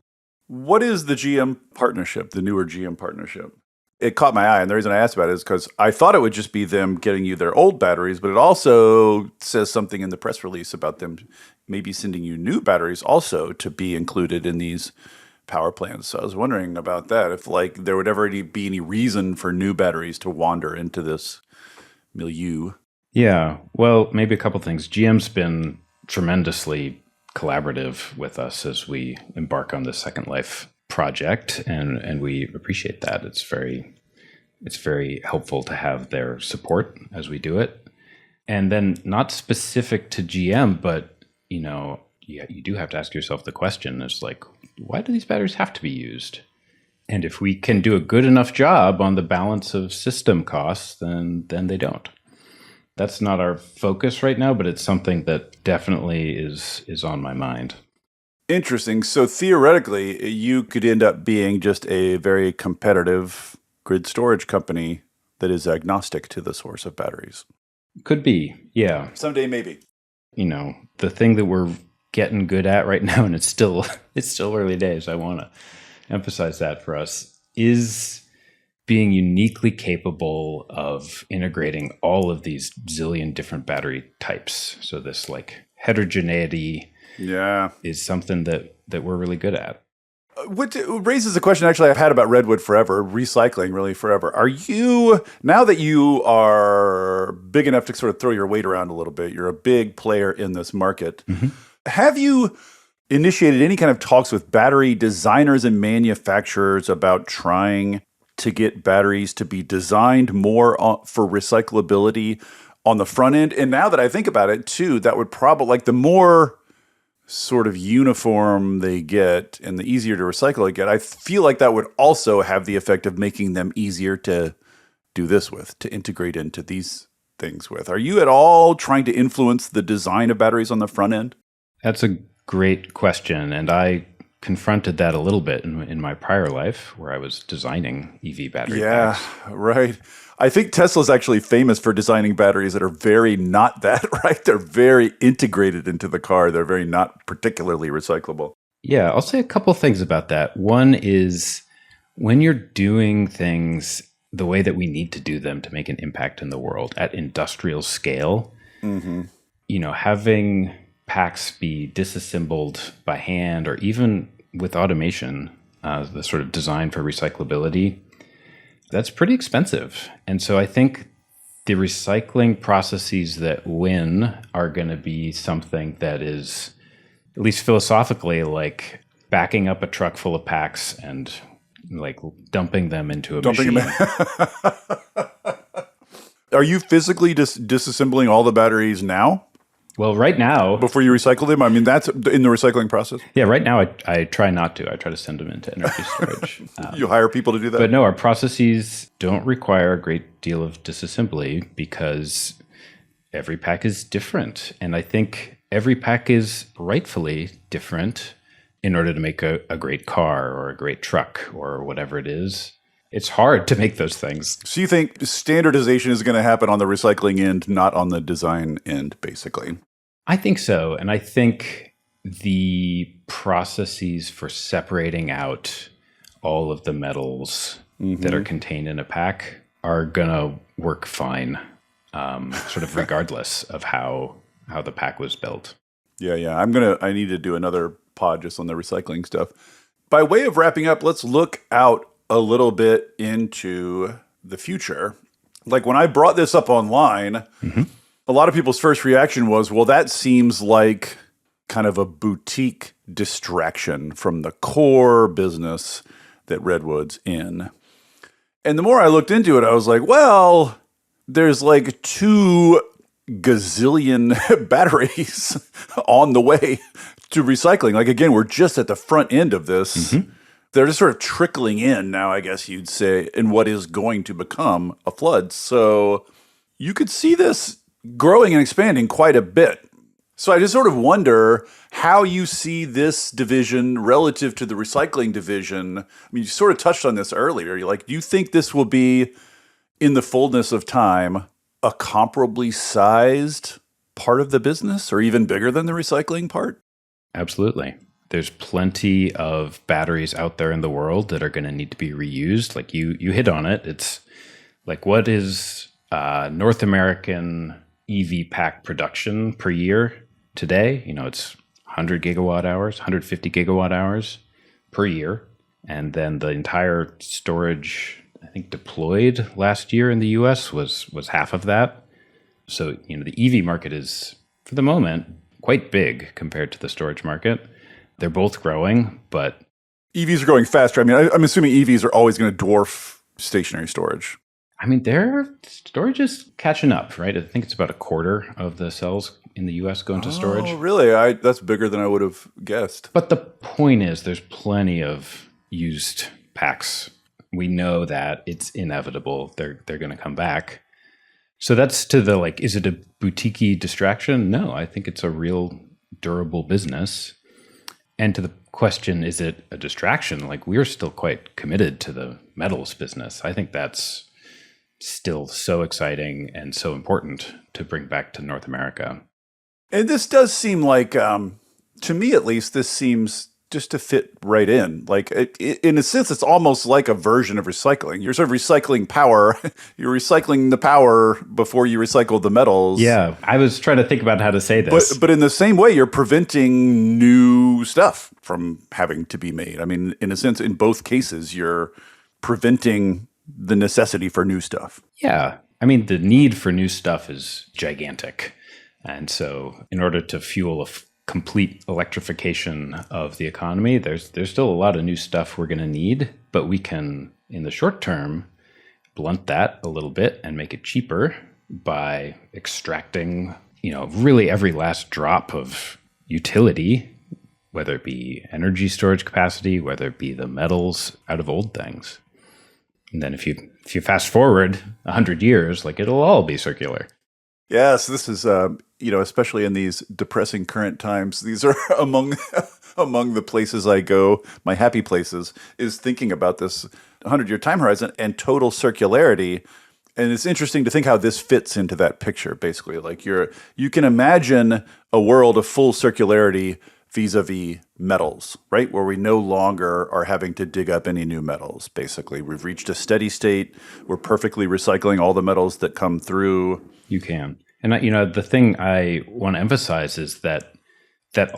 What is the GM partnership, the newer GM partnership? It caught my eye, and the reason I asked about it is because I thought it would just be them getting you their old batteries, but it also says something in the press release about them maybe sending you new batteries also to be included in these power plants. So I was wondering about that, if like there would ever be any reason for new batteries to wander into this milieu. Yeah, well, maybe a couple things. GM's been tremendously collaborative with us as we embark on the Second Life project, and we appreciate that. It's very helpful to have their support as we do it. And then not specific to GM, but you do have to ask yourself the question, is like, why do these batteries have to be used? And if we can do a good enough job on the balance of system costs, then they don't. That's not our focus right now, but it's something that definitely is on my mind. Interesting. So theoretically, you could end up being just a very competitive grid storage company that is agnostic to the source of batteries. Could be, yeah. Someday, maybe. The thing that we're getting good at right now, and it's still early days, I want to emphasize that for us, is being uniquely capable of integrating all of these zillion different battery types. So this like heterogeneity is something that we're really good at. What raises a question actually I've had about Redwood forever, recycling really forever. Are you, now that you are big enough to sort of throw your weight around a little bit, you're a big player in this market, have you initiated any kind of talks with battery designers and manufacturers about trying to get batteries to be designed more for recyclability on the front end? And now that I think about it too, that would probably, like, the more sort of uniform they get and the easier to recycle they get, I feel like that would also have the effect of making them easier to do this with, to integrate into these things with. Are you at all trying to influence the design of batteries on the front end? That's a great question. And I confronted that a little bit in my prior life where I was designing EV battery packs. Yeah, right. I think Tesla's actually famous for designing batteries that are very not that, right? They're very integrated into the car. They're very not particularly recyclable. Yeah, I'll say a couple things about that. One is when you're doing things the way that we need to do them to make an impact in the world at industrial scale, having packs be disassembled by hand or even with automation, the sort of design for recyclability, that's pretty expensive. And so I think the recycling processes that win are going to be something that is, at least philosophically, like backing up a truck full of packs and like dumping them into a machine. Are you physically disassembling all the batteries now? Well, right now... Before you recycle them? I mean, that's in the recycling process? Yeah, right now I try not to. I try to send them into energy storage. You hire people to do that? But no, our processes don't require a great deal of disassembly because every pack is different. And I think every pack is rightfully different in order to make a great car or a great truck or whatever it is. It's hard to make those things. So you think standardization is going to happen on the recycling end, not on the design end, basically? I think so. And I think the processes for separating out all of the metals that are contained in a pack are going to work fine, sort of regardless of how the pack was built. Yeah. I need to do another pod just on the recycling stuff. By way of wrapping up, let's look out a little bit into the future. Like when I brought this up online, a lot of people's first reaction was, well, that seems like kind of a boutique distraction from the core business that Redwood's in. And the more I looked into it, I was like, well, there's like 2 gazillion batteries on the way to recycling. Like, again, we're just at the front end of this. They're just sort of trickling in now, I guess you'd say, in what is going to become a flood. So you could see this growing and expanding quite a bit. So I just sort of wonder how you see this division relative to the recycling division. I mean, you sort of touched on this earlier. You're like, do you think this will be, in the fullness of time, a comparably sized part of the business or even bigger than the recycling part? Absolutely. There's plenty of batteries out there in the world that are going to need to be reused. Like you hit on it. It's like, what is North American EV pack production per year today? It's 100 gigawatt hours, 150 gigawatt hours per year. And then the entire storage, I think, deployed last year in the US was half of that. So, the EV market is, for the moment, quite big compared to the storage market. They're both growing, but... EVs are growing faster. I mean, I'm assuming EVs are always going to dwarf stationary storage. I mean, their storage is catching up, right? I think it's about a quarter of the cells in the US go into storage. Oh, really? That's bigger than I would have guessed. But the point is, there's plenty of used packs. We know that it's inevitable. They're going to come back. So that's to the, like, is it a boutique distraction? No, I think it's a real durable business. And to the question, is it a distraction? Like, we're still quite committed to the metals business. I think that's still so exciting and so important to bring back to North America. And this does seem like, to me at least, this seems just to fit right in. Like, in a sense, it's almost like a version of recycling. You're sort of recycling power. You're recycling the power before you recycle the metals. Yeah, I was trying to think about how to say this. But in the same way, you're preventing new stuff from having to be made. I mean, in a sense, in both cases, you're preventing the necessity for new stuff. Yeah. I mean, the need for new stuff is gigantic. And so in order to fuel a complete electrification of the economy, there's still a lot of new stuff we're going to need, but we can, in the short term, blunt that a little bit and make it cheaper by extracting, really every last drop of utility whether it be energy storage capacity, whether it be the metals out of old things. And then if you fast forward 100 years, like it'll all be circular. Yes, this is, especially in these depressing current times, these are among among the places I go, my happy places, is thinking about this 100-year time horizon and total circularity. And it's interesting to think how this fits into that picture, basically. Like you can imagine a world of full circularity vis-a-vis metals, right? Where we no longer are having to dig up any new metals, basically. We've reached a steady state. We're perfectly recycling all the metals that come through. You can. And, the thing I want to emphasize is that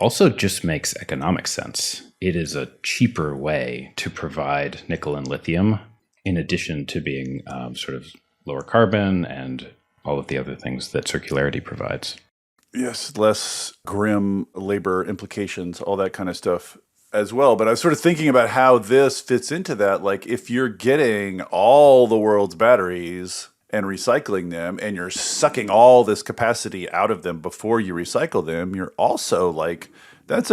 also just makes economic sense. It is a cheaper way to provide nickel and lithium, in addition to being sort of lower carbon and all of the other things that circularity provides. Yes, less grim labor implications, all that kind of stuff as well. But I was sort of thinking about how this fits into that. Like if you're getting all the world's batteries and recycling them, and you're sucking all this capacity out of them before you recycle them, you're also like, that's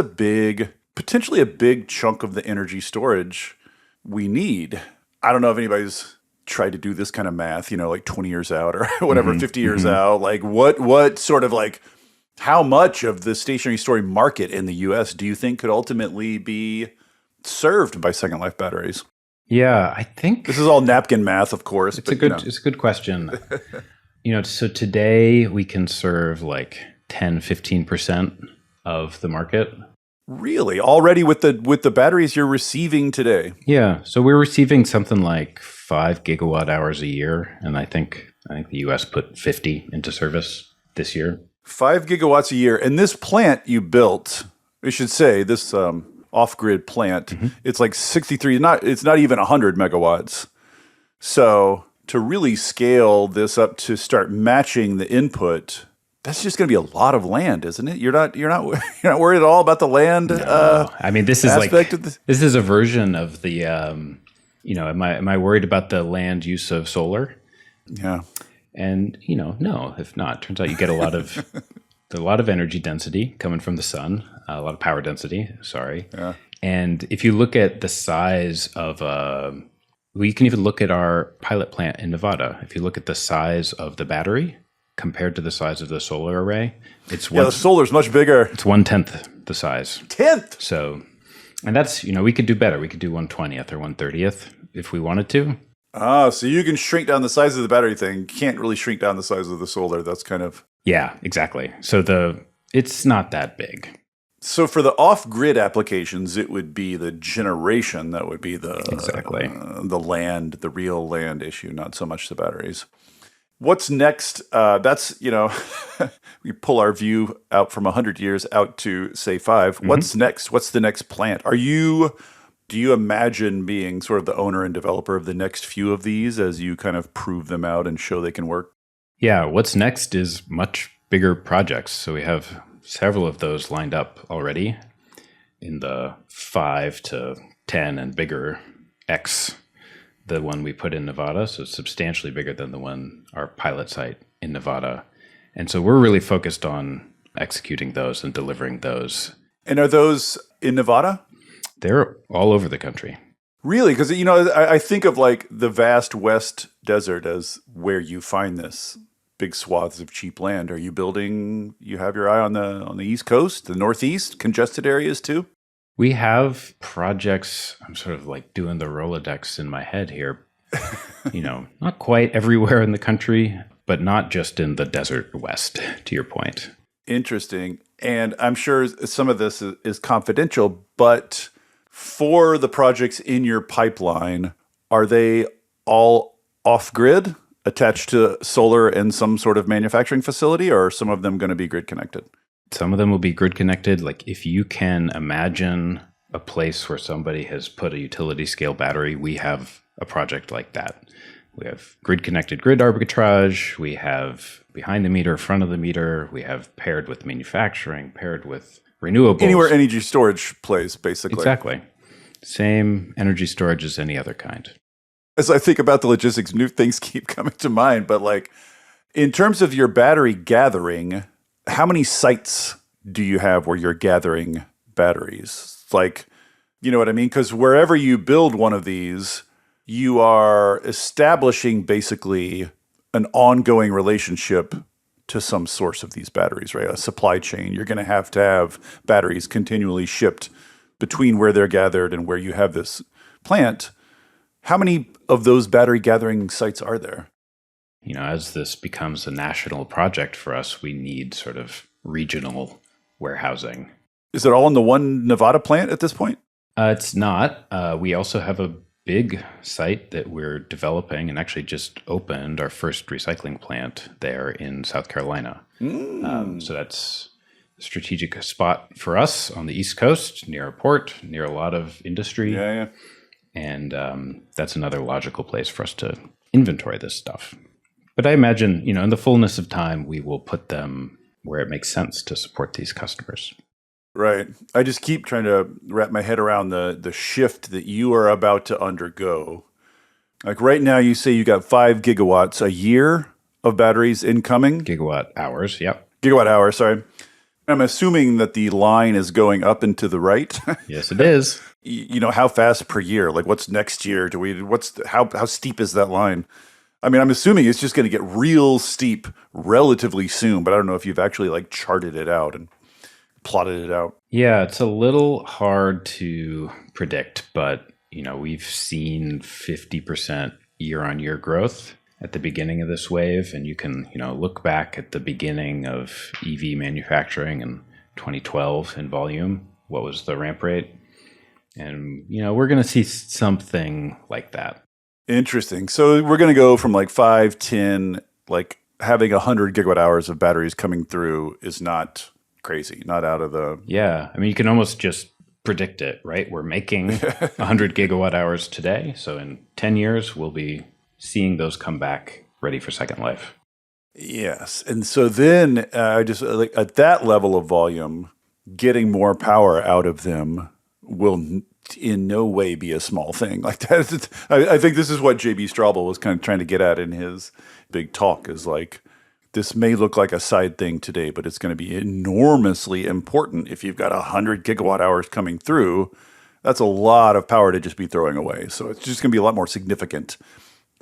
potentially a big chunk of the energy storage we need. I don't know if anybody's tried to do this kind of math, like 20 years out or whatever, 50 years out. Like what sort of like, how much of the stationary storage market in the US do you think could ultimately be served by Second Life batteries? Yeah, I think this is all napkin math, of course. It's a good question. So today we can serve like 10-15% of the market. Really? Already with the batteries you're receiving today? Yeah. So we're receiving something like 5 gigawatt hours a year, and I think the US put 50 into service this year. 5 gigawatts a year. And this plant you built, we should say, this off-grid plant, it's like 63, it's not even 100 megawatts. So to really scale this up to start matching the input, that's just going to be a lot of land, isn't it? You're not worried at all about the land. No. This is this is a version of the am I worried about the land use of solar? Yeah. And no, if not, turns out you get a lot of energy density coming from the sun, a lot of power density. Sorry. Yeah. And if you look at the size of you can even look at our pilot plant in Nevada. If you look at the size of the battery compared to the size of the solar array, the solar's much bigger. It's 1/10 the size. 10th. So, and that's we could do better. We could do 1/20th or 1/30th if we wanted to. Ah, so you can shrink down the size of the battery thing. You can't really shrink down the size of the solar. That's kind of... Yeah, exactly. So it's not that big. So for the off-grid applications, it would be the generation that would be the the real land issue, not so much the batteries. What's next? That's, we pull our view out from 100 years out to, say, 5. What's next? What's the next plant? Do you imagine being sort of the owner and developer of the next few of these as you kind of prove them out and show they can work? Yeah, what's next is much bigger projects. So we have several of those lined up already in the 5 to 10 and bigger X, the one we put in Nevada. So it's substantially bigger than our pilot site in Nevada. And so we're really focused on executing those and delivering those. And are those in Nevada? They're all over the country. Really? Because, I think of like the vast West Desert as where you find this big swaths of cheap land. Are you have your eye on the East Coast, the Northeast, congested areas too? We have projects. I'm sort of like doing the Rolodex in my head here. Not quite everywhere in the country, but not just in the desert West, to your point. Interesting. And I'm sure some of this is confidential, but for the projects in your pipeline, are they all off-grid, attached to solar and some sort of manufacturing facility, or are some of them going to be grid connected? Some of them will be grid connected. Like if you can imagine a place where somebody has put a utility scale battery, we have a project like that. We have grid connected grid arbitrage. We have behind the meter, front of the meter. We have paired with manufacturing, paired with renewables. Anywhere energy storage plays, basically. Exactly. Same energy storage as any other kind. As I think about the logistics, new things keep coming to mind. But like, in terms of your battery gathering, how many sites do you have where you're gathering batteries. Like, you know what I mean? Because wherever you build one of these, you are establishing basically an ongoing relationship to some source of these batteries, right? A supply chain. You're going to have batteries continually shipped between where they're gathered and where you have this plant. How many of those battery gathering sites are there? You know, as this becomes a national project for us, we need sort of regional warehousing. Is it all in the one Nevada plant at this point? It's not. We also have a big site that we're developing and actually just opened our first recycling plant there in South Carolina. So that's a strategic spot for us on the East Coast, near a port, near a lot of industry. Yeah. And that's another logical place for us to inventory this stuff. But I imagine, in the fullness of time, we will put them where it makes sense to support these customers. Right. I just keep trying to wrap my head around the shift that you are about to undergo. Like right now, you say you got 5 gigawatts a year of batteries incoming. Gigawatt hours, yep. Gigawatt hours, sorry. I'm assuming that the line is going up and to the right. Yes, it is. How fast per year? Like what's next year? How steep is that line? I mean, I'm assuming it's just going to get real steep relatively soon, but I don't know if you've actually charted it out and plotted it out. Yeah, it's a little hard to predict, but we've seen 50% year-on-year growth at the beginning of this wave, and you can look back at the beginning of EV manufacturing in 2012 in volume. What was the ramp rate? And we're going to see something like that. Interesting. So we're going to go from 5, 10, having 100 gigawatt hours of batteries coming through is not crazy, not out of the... Yeah. I mean, you can almost just predict it, right? We're making 100 gigawatt hours today. So in 10 years, we'll be seeing those come back ready for second life. Yes. And so then just at that level of volume, getting more power out of them will in no way be a small thing. Like that. I think this is what J.B. Straubel was kind of trying to get at in his big talk is this may look like a side thing today, but it's going to be enormously important if you've got 100 gigawatt hours coming through. That's a lot of power to just be throwing away. So it's just going to be a lot more significant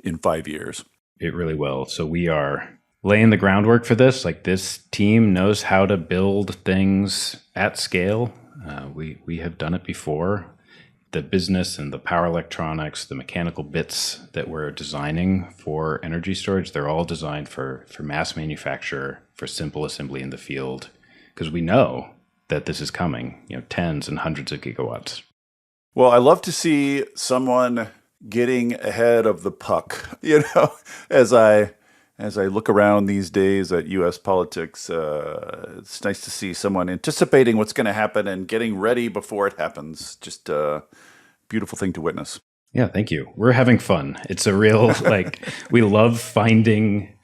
in 5 years. It really will. So we are laying the groundwork for this. This team knows how to build things at scale. We have done it before. The business and the power electronics, the mechanical bits that we're designing for energy storage, they're all designed for mass manufacture, for simple assembly in the field, because we know that this is coming, tens and hundreds of gigawatts. Well, I love to see someone getting ahead of the puck, as I look around these days at U.S. politics, it's nice to see someone anticipating what's going to happen and getting ready before it happens. Just a beautiful thing to witness. Yeah, thank you. We're having fun. It's a real, we love finding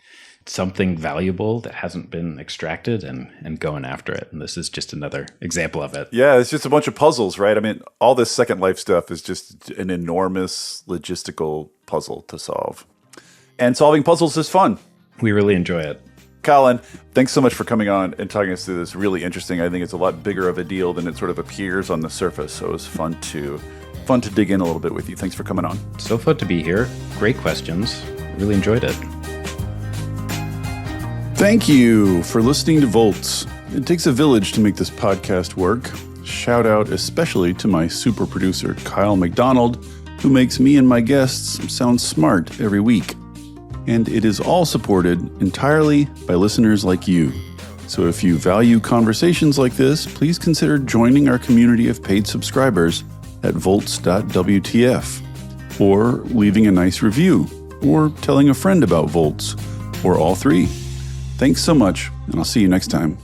something valuable that hasn't been extracted and going after it. And this is just another example of it. Yeah, it's just a bunch of puzzles, right? I mean, all this Second Life stuff is just an enormous logistical puzzle to solve. And solving puzzles is fun. We really enjoy it. Colin, thanks so much for coming on and talking us through this. Really interesting. I think it's a lot bigger of a deal than it sort of appears on the surface. So it was fun to dig in a little bit with you. Thanks for coming on. So fun to be here. Great questions. Really enjoyed it. Thank you for listening to Volts. It takes a village to make this podcast work. Shout out especially to my super producer, Kyle McDonald, who makes me and my guests sound smart every week. And it is all supported entirely by listeners like you. So if you value conversations like this, please consider joining our community of paid subscribers at volts.wtf, or leaving a nice review, or telling a friend about Volts, or all three. Thanks so much, and I'll see you next time.